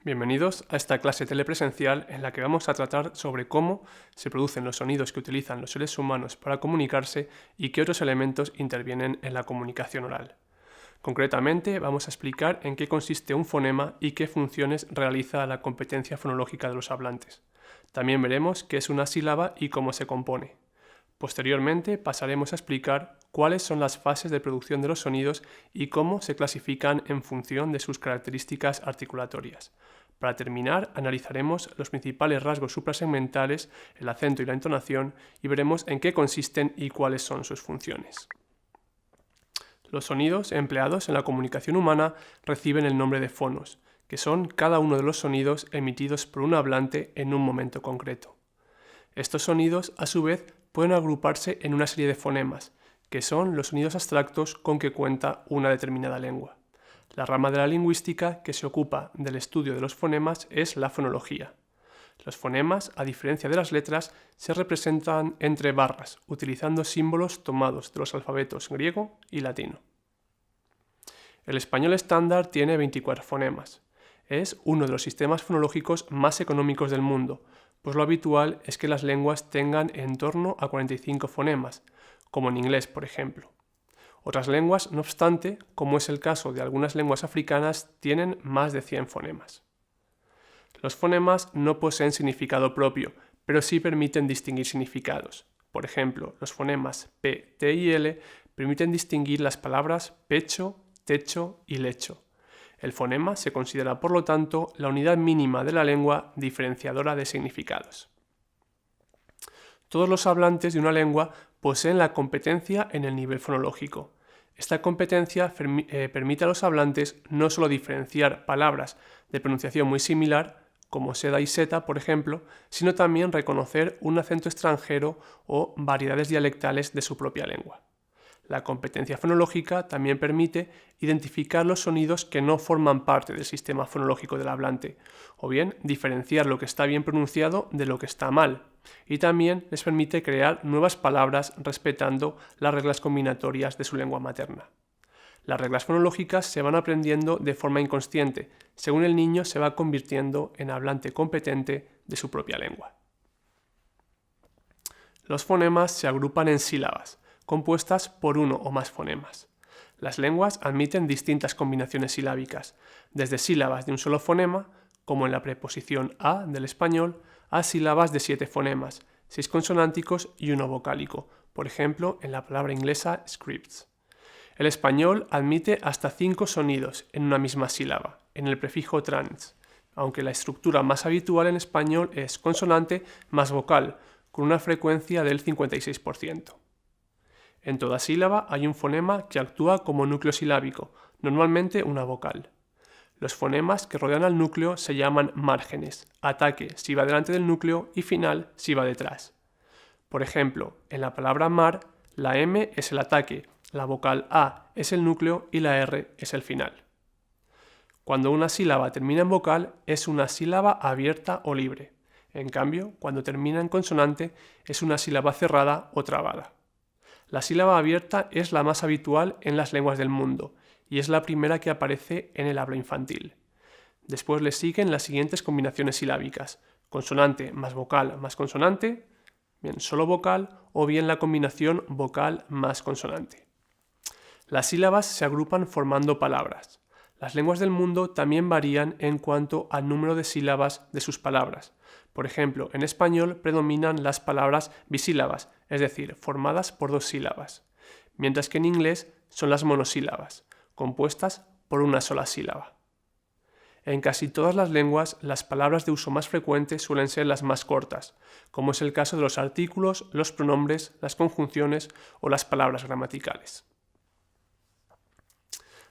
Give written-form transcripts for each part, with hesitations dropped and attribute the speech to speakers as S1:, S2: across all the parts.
S1: Bienvenidos a esta clase telepresencial en la que vamos a tratar sobre cómo se producen los sonidos que utilizan los seres humanos para comunicarse y qué otros elementos intervienen en la comunicación oral. Concretamente, vamos a explicar en qué consiste un fonema y qué funciones realiza la competencia fonológica de los hablantes. También veremos qué es una sílaba y cómo se compone. Posteriormente pasaremos a explicar cuáles son las fases de producción de los sonidos y cómo se clasifican en función de sus características articulatorias. Para terminar, analizaremos los principales rasgos suprasegmentales, el acento y la entonación, y veremos en qué consisten y cuáles son sus funciones. Los sonidos empleados en la comunicación humana reciben el nombre de fonos, que son cada uno de los sonidos emitidos por un hablante en un momento concreto. Estos sonidos, a su vez, pueden agruparse en una serie de fonemas, que son los sonidos abstractos con que cuenta una determinada lengua. La rama de la lingüística que se ocupa del estudio de los fonemas es la fonología. Los fonemas, a diferencia de las letras, se representan entre barras, utilizando símbolos tomados de los alfabetos griego y latino. El español estándar tiene 24 fonemas. Es uno de los sistemas fonológicos más económicos del mundo, pues lo habitual es que las lenguas tengan en torno a 45 fonemas, como en inglés, por ejemplo. Otras lenguas, no obstante, como es el caso de algunas lenguas africanas, tienen más de 100 fonemas. Los fonemas no poseen significado propio, pero sí permiten distinguir significados. Por ejemplo, los fonemas P, T y L permiten distinguir las palabras pecho, techo y lecho. El fonema se considera, por lo tanto, la unidad mínima de la lengua diferenciadora de significados. Todos los hablantes de una lengua poseen la competencia en el nivel fonológico. Esta competencia permite a los hablantes no solo diferenciar palabras de pronunciación muy similar, como seda y seta, por ejemplo, sino también reconocer un acento extranjero o variedades dialectales de su propia lengua. La competencia fonológica también permite identificar los sonidos que no forman parte del sistema fonológico del hablante, o bien diferenciar lo que está bien pronunciado de lo que está mal, y también les permite crear nuevas palabras respetando las reglas combinatorias de su lengua materna. Las reglas fonológicas se van aprendiendo de forma inconsciente, según el niño se va convirtiendo en hablante competente de su propia lengua. Los fonemas se agrupan en sílabas, compuestas por uno o más fonemas. Las lenguas admiten distintas combinaciones silábicas, desde sílabas de un solo fonema, como en la preposición a del español, a sílabas de 7 fonemas, 6 consonánticos y 1 vocálico, por ejemplo en la palabra inglesa scripts. El español admite hasta 5 sonidos en una misma sílaba, en el prefijo trans, aunque la estructura más habitual en español es consonante más vocal, con una frecuencia del 56%. En toda sílaba hay un fonema que actúa como núcleo silábico, normalmente una vocal. Los fonemas que rodean al núcleo se llaman márgenes, ataque si va delante del núcleo y final si va detrás. Por ejemplo, en la palabra mar, la M es el ataque, la vocal A es el núcleo y la R es el final. Cuando una sílaba termina en vocal, es una sílaba abierta o libre. En cambio, cuando termina en consonante, es una sílaba cerrada o trabada. La sílaba abierta es la más habitual en las lenguas del mundo y es la primera que aparece en el habla infantil. Después le siguen las siguientes combinaciones silábicas: consonante más consonante, bien solo vocal o bien la combinación vocal más consonante. Las sílabas se agrupan formando palabras. Las lenguas del mundo también varían en cuanto al número de sílabas de sus palabras. Por ejemplo, en español predominan las palabras bisílabas, es decir, formadas por 2 sílabas, mientras que en inglés son las monosílabas, compuestas por una sola sílaba. En casi todas las lenguas, las palabras de uso más frecuente suelen ser las más cortas, como es el caso de los artículos, los pronombres, las conjunciones o las palabras gramaticales.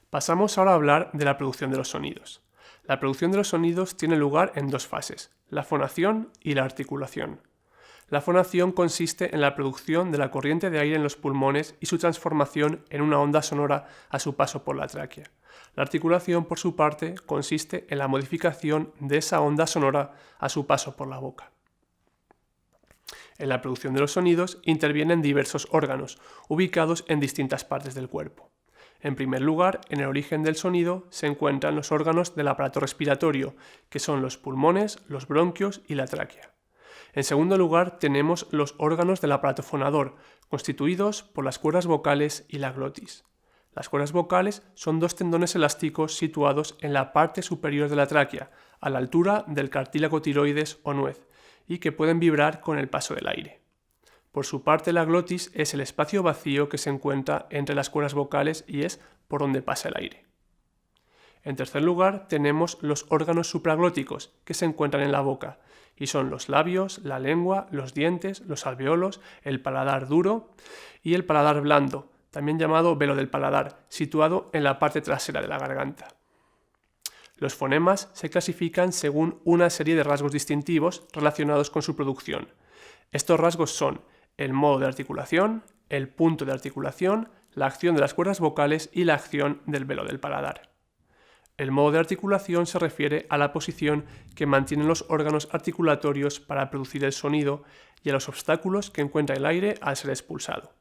S1: Pasamos ahora a hablar de la producción de los sonidos. La producción de los sonidos tiene lugar en 2 fases, la fonación y la articulación. La fonación consiste en la producción de la corriente de aire en los pulmones y su transformación en una onda sonora a su paso por la tráquea. La articulación, por su parte, consiste en la modificación de esa onda sonora a su paso por la boca. En la producción de los sonidos intervienen diversos órganos, ubicados en distintas partes del cuerpo. En primer lugar, en el origen del sonido se encuentran los órganos del aparato respiratorio, que son los pulmones, los bronquios y la tráquea. En segundo lugar, tenemos los órganos del aparato fonador, constituidos por las cuerdas vocales y la glotis. Las cuerdas vocales son dos tendones elásticos situados en la parte superior de la tráquea, a la altura del cartílago tiroides o nuez, y que pueden vibrar con el paso del aire. Por su parte, la glotis es el espacio vacío que se encuentra entre las cuerdas vocales y es por donde pasa el aire. En tercer lugar, tenemos los órganos supraglóticos, que se encuentran en la boca, y son los labios, la lengua, los dientes, los alveolos, el paladar duro y el paladar blando, también llamado velo del paladar, situado en la parte trasera de la garganta. Los fonemas se clasifican según una serie de rasgos distintivos relacionados con su producción. Estos rasgos son el modo de articulación, el punto de articulación, la acción de las cuerdas vocales y la acción del velo del paladar. El modo de articulación se refiere a la posición que mantienen los órganos articulatorios para producir el sonido y a los obstáculos que encuentra el aire al ser expulsado.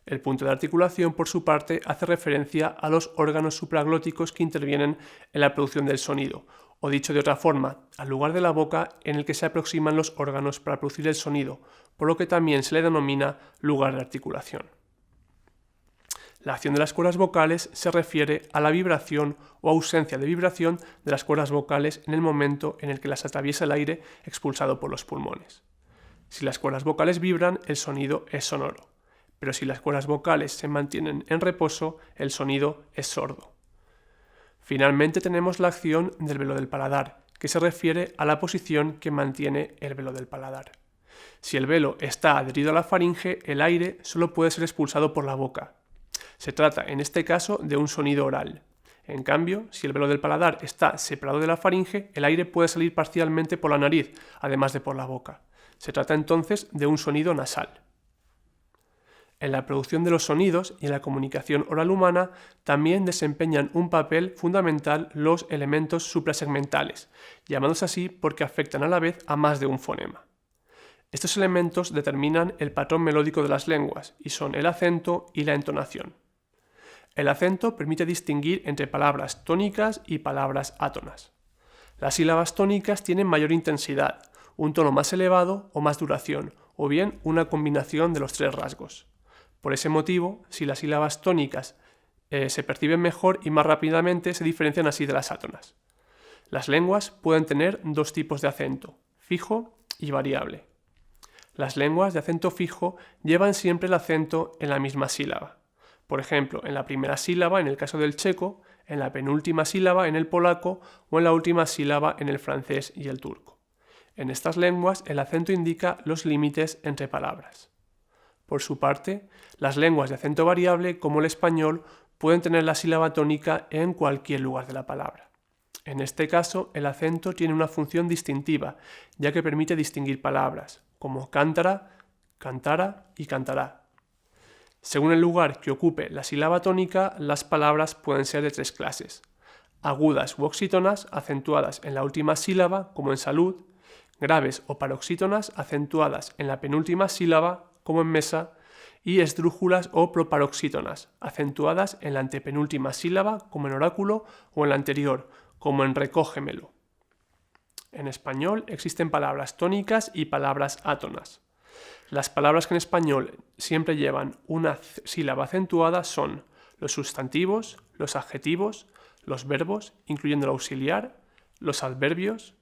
S1: El punto de articulación, por su parte, hace referencia a los órganos supraglóticos que intervienen en la producción del sonido, o dicho de otra forma, al lugar de la boca en el que se aproximan los órganos para producir el sonido, por lo que también se le denomina lugar de articulación. La acción de las cuerdas vocales se refiere a la vibración o ausencia de vibración de las cuerdas vocales en el momento en el que las atraviesa el aire expulsado por los pulmones. Si las cuerdas vocales vibran, el sonido es sonoro, pero si las cuerdas vocales se mantienen en reposo, el sonido es sordo. Finalmente tenemos la acción del velo del paladar, que se refiere a la posición que mantiene el velo del paladar. Si el velo está adherido a la faringe, el aire solo puede ser expulsado por la boca. Se trata, en este caso, de un sonido oral. En cambio, si el velo del paladar está separado de la faringe, el aire puede salir parcialmente por la nariz, además de por la boca. Se trata entonces de un sonido nasal. En la producción de los sonidos y en la comunicación oral humana también desempeñan un papel fundamental los elementos suprasegmentales, llamados así porque afectan a la vez a más de un fonema. Estos elementos determinan el patrón melódico de las lenguas y son el acento y la entonación. El acento permite distinguir entre palabras tónicas y palabras átonas. Las sílabas tónicas tienen mayor intensidad, un tono más elevado o más duración, o bien una combinación de los tres rasgos. Por ese motivo, si las sílabas tónicas se perciben mejor y más rápidamente, se diferencian así de las átonas. Las lenguas pueden tener dos tipos de acento, fijo y variable. Las lenguas de acento fijo llevan siempre el acento en la misma sílaba. Por ejemplo, en la primera sílaba en el caso del checo, en la penúltima sílaba en el polaco o en la última sílaba en el francés y el turco. En estas lenguas el acento indica los límites entre palabras. Por su parte, las lenguas de acento variable, como el español, pueden tener la sílaba tónica en cualquier lugar de la palabra. En este caso, el acento tiene una función distintiva, ya que permite distinguir palabras, como cántara, cantara y cantará. Según el lugar que ocupe la sílaba tónica, las palabras pueden ser de tres clases: agudas u oxítonas, acentuadas en la última sílaba, como en salud; graves o paroxítonas, acentuadas en la penúltima sílaba, como en mesa; y esdrújulas o proparoxítonas, acentuadas en la antepenúltima sílaba, como en oráculo, o en la anterior, como en recógemelo. En español existen palabras tónicas y palabras átonas. Las palabras que en español siempre llevan una sílaba acentuada son los sustantivos, los adjetivos, los verbos, incluyendo el auxiliar, los adverbios,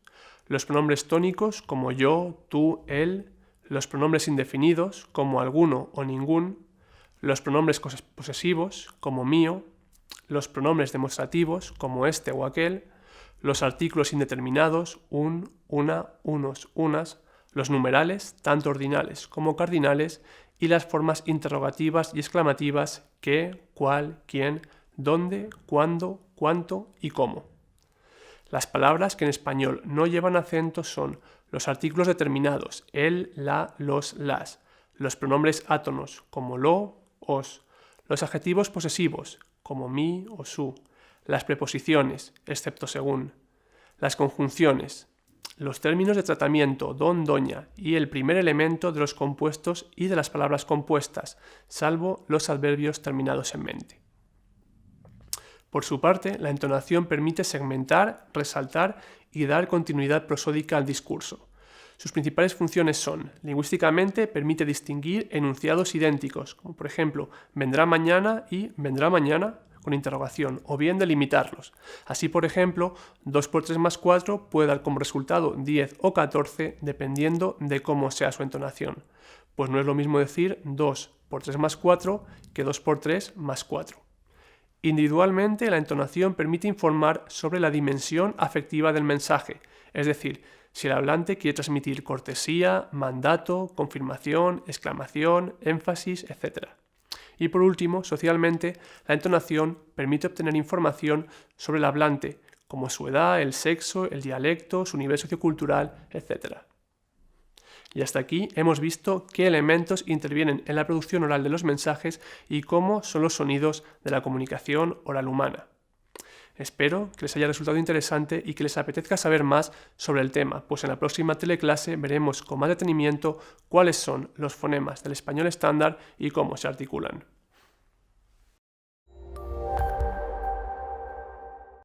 S1: los pronombres tónicos como yo, tú, él, los pronombres indefinidos como alguno o ningún, los pronombres posesivos como mío, los pronombres demostrativos como este o aquel, los artículos indeterminados, un, una, unos, unas, los numerales, tanto ordinales como cardinales, y las formas interrogativas y exclamativas qué, cuál, quién, dónde, cuándo, cuánto y cómo. Las palabras que en español no llevan acento son los artículos determinados, el, la, los, las, los pronombres átonos como lo, os, los adjetivos posesivos como mi o su, las preposiciones, excepto según, las conjunciones, los términos de tratamiento, don, doña, y el primer elemento de los compuestos y de las palabras compuestas, salvo los adverbios terminados en mente. Por su parte, la entonación permite segmentar, resaltar y dar continuidad prosódica al discurso. Sus principales funciones son, lingüísticamente, permite distinguir enunciados idénticos, como por ejemplo, vendrá mañana y vendrá mañana, con interrogación, o bien delimitarlos. Así, por ejemplo, 2 por 3 más 4 puede dar como resultado 10 o 14 dependiendo de cómo sea su entonación. Pues no es lo mismo decir 2 por 3 más 4 que 2 por 3 más 4. Individualmente, la entonación permite informar sobre la dimensión afectiva del mensaje, es decir, si el hablante quiere transmitir cortesía, mandato, confirmación, exclamación, énfasis, etc. Y por último, socialmente, la entonación permite obtener información sobre el hablante, como su edad, el sexo, el dialecto, su nivel sociocultural, etc. Y hasta aquí hemos visto qué elementos intervienen en la producción oral de los mensajes y cómo son los sonidos de la comunicación oral humana. Espero que les haya resultado interesante y que les apetezca saber más sobre el tema, pues en la próxima teleclase veremos con más detenimiento cuáles son los fonemas del español estándar y cómo se articulan.